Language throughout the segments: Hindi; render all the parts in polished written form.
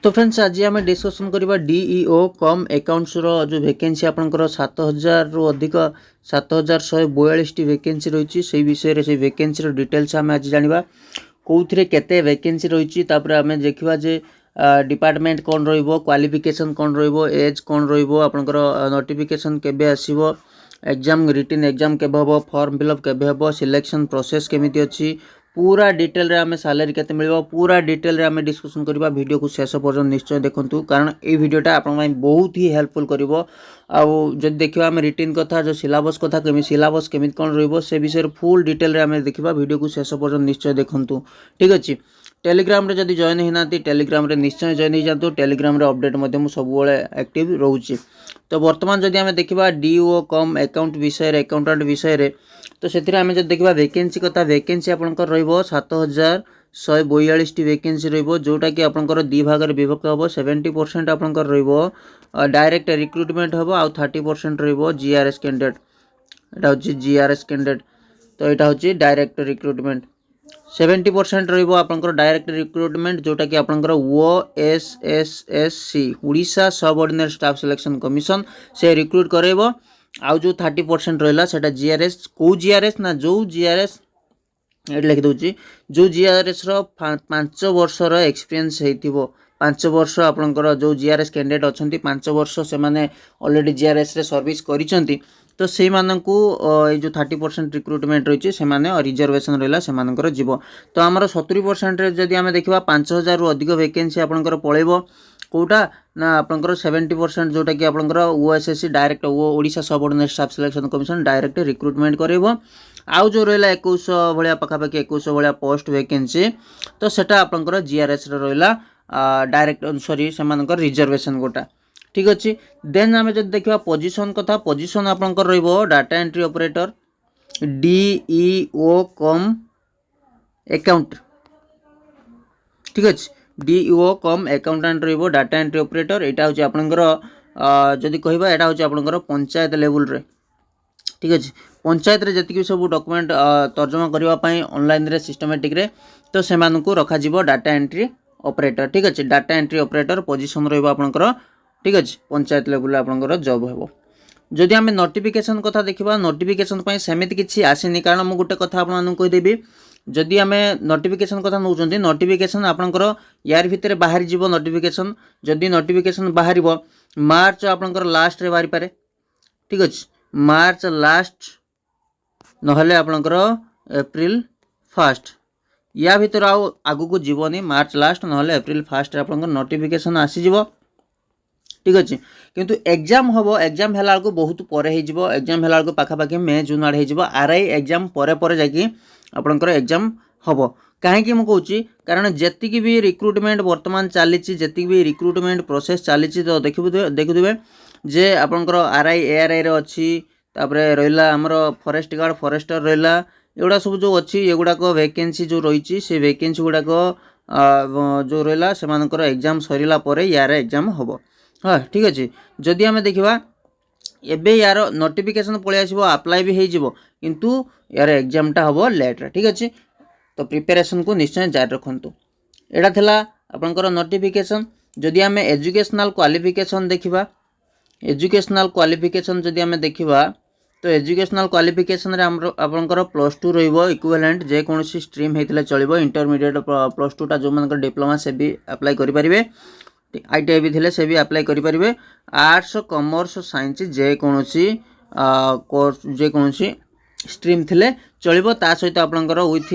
तो फ्रेंड्स आज आम डिस्कसन करवा डीईओ कम अकाउंट्स जो वैकेंसी आपंकर 7000 रु अधिक 7142 वैकेंसी रही से विषय से वैकेंसी डिटेल्स आम आज जाना कौन केते वैकेंसी रही आम देखा जे डिपार्टमेंट कौन क्वालिफिकेशन कौन एज कौन रहा नोटिफिकेशन केबे आसीबो एग्जाम रिटन एग्जाम केबे हम फॉर्म फिलअप केबे हम सिलेक्शन प्रोसेस केमिति अछि पूरा डिटेल रे आमे सैलरी केते मिलबो पूरा डिटेल रे आमे डिस्कशन करबा वीडियो को शेष पर्यंत निश्चय देखंतु कारण ए वीडियोटा आपन ପାଇଁ बहुत ही हेल्पफुल करिवो आ जदि देखिबा आमे रिटन कथा जो सिलेबस कथा केमि सिलेबस केमि कोन रहइबो से विषय रे फुल डिटेल रे आमे देखिबा वीडियो को शेष पर्यंत निश्चय देखंतु ठीक अछि टेलीग्राम रे जदि जॉइन हिनाती टेलीग्राम रे निश्चय जॉइन हो जातु टेलीग्राम रे अपडेट मध्ये मु सब बेले एक्टिव रहउची तो वर्तमान जदि आमे देखिबा डीओ कम अकाउंट विषय रे अकाउंटेंट विषय रे तो से आम जब देखा वैकेंसी कथा वैकेंसी आपंकर रो 7142 वैकेंसी रोटा कि आपंकर दी भाग में विभक्त हम 70% आपंकर रो डायरेक्ट रिक्रुटमेंट हम आउ 30% रो जीआरएस कैंडिडेट एटा होची जीआरएस कैंडिडेट तो यहाँ हूँ डायरेक्ट रिक्रुटमेंट 70% रो आपंकर डायरेक्ट रिक्रुटमेंट जोटा कि आपंकर OSSSC Odisha subordinate staff selection commission से रिक्रुट करेबो आउ जो 30% रहा है जीआरएस कौ जीआरएस ना जो जीआरएस ये लिखि दूसरी जो जीआरएस रो5 वर्षर एक्सपीरियंस हो 5 वर्ष आपंकर जो जीआरएस कैंडिडेट अच्छा 5 वर्ष से माने ऑलरेडी जीआरएस रे सर्विस करिसेंती तो से मानकू जो 30% रिक्रुटमेंट रही है रिजर्वेशन रहा से जीव तो आमर 70% जदि आम देखा 5000 रु अधिक वैकेंसी आपंकर पलैब कौटा ना आपंकर 70% जोटा कि आपंकर OSSC direct Odisha subordinate staff selection commission direct recruitment करेबो आउ जो रहा 2100 भाया पाखापाखि 2100 भाया पोस्ट वैकेंसी तो सेटा आपंकर जीआरएस रहा डायरेक्ट सॉरी से रिजर्वेशन गोटा ठीक अच्छे देन आम जब देखा पोजीशन कथा पोजीशन आपंकर रहिबो डाटा एंट्री ऑपरेटर डीईओ कम अकाउंट ठीक अच्छे डीईओ कम अकाउंटेंट रहिबो डाटा एंट्री ऑपरेटर एटा होची आपनकर जदि कहबा एटा होची आपनकर पंचायत लेवल रे ठीक अछि पंचायत रे जति सब डॉक्यूमेंट तर्जमा करबा पई ऑनलाइन रे सिस्टमैटिक रे तो सेमान को रखा जिवो डाटा एंट्री ऑपरेटर ठीक अछि डाटा एंट्री ऑपरेटर पोजीशन रहिबो आपनकर ठीक अछि पंचायत लेवल रे आपनकर जॉब हेबो जदि आमे नोटिफिकेशन कथा देखिबा नोटिफिकेशन पई सेमिति किछि आसीनी कारण मु गुटे कथा आपन कहि देबी जदि आमे नोटिफिकेशन कथा नउचंती नोटिफिकेशन आपनकर यार भितर बाहर जीवो नोटिफिकेशन जदि नोटिफिकेशन बाहरिबो मार्च आपनकर लास्ट रे बाहरी पारे ठीक अछि मार्च लास्ट नहले आपनकर एप्रिल फर्स्ट या भितर आउ आगु को जीवनी मार्च लास्ट नहले एप्रिल फर्स्ट रे आपनकर नोटिफिकेशन आसी जीवो ठीक अच्छे किंतु एग्जाम हम एग्जाम हेला को बहुत परे हो जीवो एग्जाम हेला को पाखापाखि मे जून आड़े हो आरआई एग्जाम परे परे जाकि आपनकर एग्जाम हम कहीं मुझे कहूँ कारण जी भी रिक्रुटमेंट वर्तमान चली जी भी रिक्रुटमेंट प्रोसेस चली तो देखुवे जे आपनकर आरआई एआरआई रे अच्छी तापर रहा आमर फॉरेस्ट गार्ड फॉरेस्टर रहा एगुड़ा सब जो अच्छी एगुड़ाक वैकेंसी जो रही से वैकेंसी गुड़ाक जो रहा से एग्जाम सरला यार एग्जाम हम हाँ ठीक अच्छे जदि आम देखा एबे यार नोटिफिकेशन पलि आसो अप्लाई भी हो किंतु यार एग्जामटा हम लेट रे ठीक अच्छे तो प्रिपेरेसन को निश्चय जारी रखु एटा थिला आपनकर नोटिफिकेशन जदि आम एजुकेशनल क्वालिफिकेशन देखा एजुकेशनल क्वालिफिकेशन जदि आम देखा तो एजुकेशनल क्वालिफिकेशन रे आपनकर +2 रहिबो इक्विवेलेंट जे कोनोसी स्ट्रीम हेतिले चलिबो इंटरमीडिएट +2 टा जो मानकर डिप्लोमा से भी अप्लाई करि परिबे आईटीआई भी थिले से भी अप्लाई करि परिबे आर्ट्स कॉमर्स साइंस जे कोनोसी कोर्स जे कोनोसी स्ट्रीम थिले चलिबो ता सहित आपनकर विथ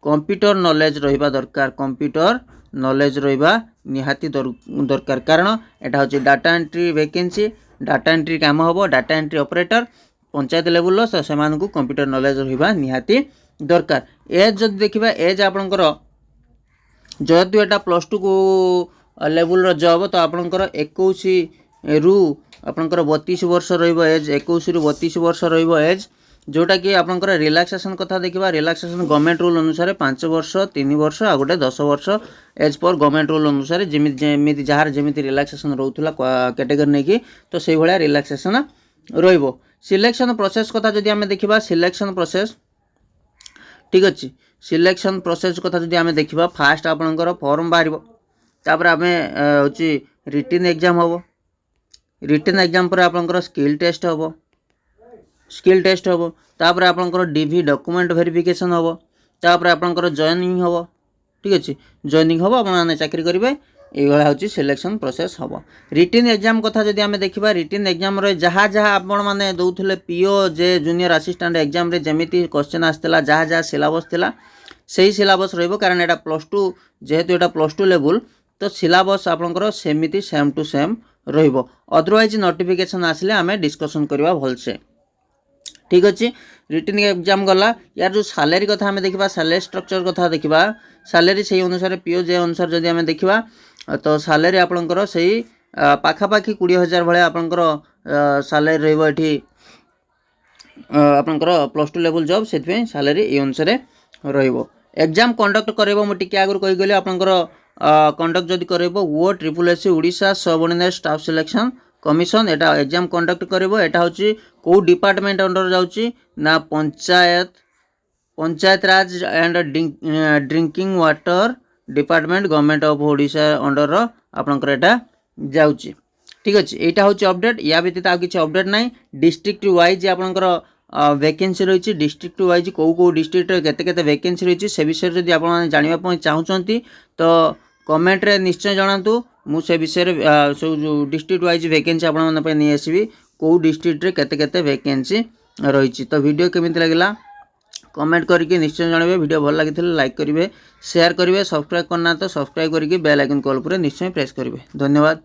कंप्यूटर नॉलेज रहिबा दरकार कंप्यूटर नॉलेज रहिबा निहाती दरकार कारण एटा होची data entry vacancy data entry काम होबो data entry operator panchayat level से मानकु कंप्यूटर नॉलेज रहिबा निहाती दरकार एज जदि देखिबा एज आपनकर जेहेतु एटा +2 को लेवल रो जॉब तो आपनकर 21 रु आपनकर 32 वर्ष रहिबो एज 21 रु 32 वर्ष रहिबो एज जोटा कि आपनकर रिलैक्सेशन कथा देखिबा रिलैक्सेशन गवर्नमेंट रूल अनुसार 5 वर्ष 3 वर्ष आ गोटे 10 वर्ष एज पर गवर्नमेंट रूल अनुसार जेमिति जार जेमिति रिलैक्सेशन रहउथला कैटेगरी नै कि तो सेही भलिया रिलैक्सेशन रहिबो सिलेक्शन प्रोसेस कथा जदि आमे देखिबा सिलेक्शन प्रोसेस ठीक अछि सिलेक्शन प्रोसेस कथा जदि आमे देखिबा फास्ट आपनकर फॉर्म बाहरिबो तापर आम हूँ रिटन एग्जाम हम रिटन एग्जाम पर आपंकर स्किल टेस्ट हम तापर आपंकर डीवी डॉक्यूमेंट वेरिफिकेशन हम तापर आपंकर जॉइनिंग हम ठीक अच्छे जॉइनिंग हम आपने चाकरी करेंगे ये हूँ सिलेक्शन प्रोसेस हम रिटन एग्जाम कथा जदि आम देखा रिटन एग्जाम जहाँ जहाँ आपण मैंने दौले पीओ जे जूनियर असिस्टेंट एग्जाम जमी क्वेश्चन आसाला जहाँ जहाँ सिलेबस थिला सही सिलेबस रहिबो कारण एटा +2 जेहेतु एटा +2 लेवल तो सिलेबस आपंकर सेमिति सेम टू सेम रहिबो अदरवाइज नोटिफिकेशन आसिले आमे डिस्कशन करबा भलसे ठीक अच्छे रिटन एग्जाम गला यार जो सैलरी कथा आम देखा सैलरी स्ट्रक्चर कथा देखा सैलरी से अनुसार पीओ जे अनुसार जदि आम देखा तो सैलरी आपंकर से पाखापाखि 20,000 भाया आपंकर सैलरी रही आपंकर +2 लेवल जॉब से सैलरी ये अनुसार एग्जाम कंडक्ट करेबो मु टिके आगुर कहि गले आपनकर कंडक्ट जदि करेबो वो SSC Odisha subordinate staff selection commission एटा एग्जाम कंडक्ट करेबो एटा होची को डिपार्टमेंट अंडर जाउची ना panchayat raj and drinking water department government of Odisha under आपनकर एटा जाउची ठीक अच्छे यहाँ हूँ अपडेट या व्यतीत आ किसी अपडेट ना डिस्ट्रिक्ट वाइज आपनकर वैकेंसी रही डिस्ट्रिक्ट वाइज कौ डिस्ट्रिक्ट केते वैकेंसी रही से विषय जब आप जानवाई चाहूँगी तो कमेंट रे निश्चय जनातु मुझे विषय जो डिस्ट्रिक्ट वाइज वैकेंसी आपने नहीं आसबि कौ डिस्ट्रिक्ट रे केते वैकेंसी रही तो वीडियो केमी लगे कमेंट करके निश्चय जानवे वीडियो भल लगी लाइक करेंगे शेयर करेंगे सब्सक्राइब करना तो सब्सक्राइब करके बेल आइकन कॉल पर निश्चय प्रेस करेंगे धन्यवाद।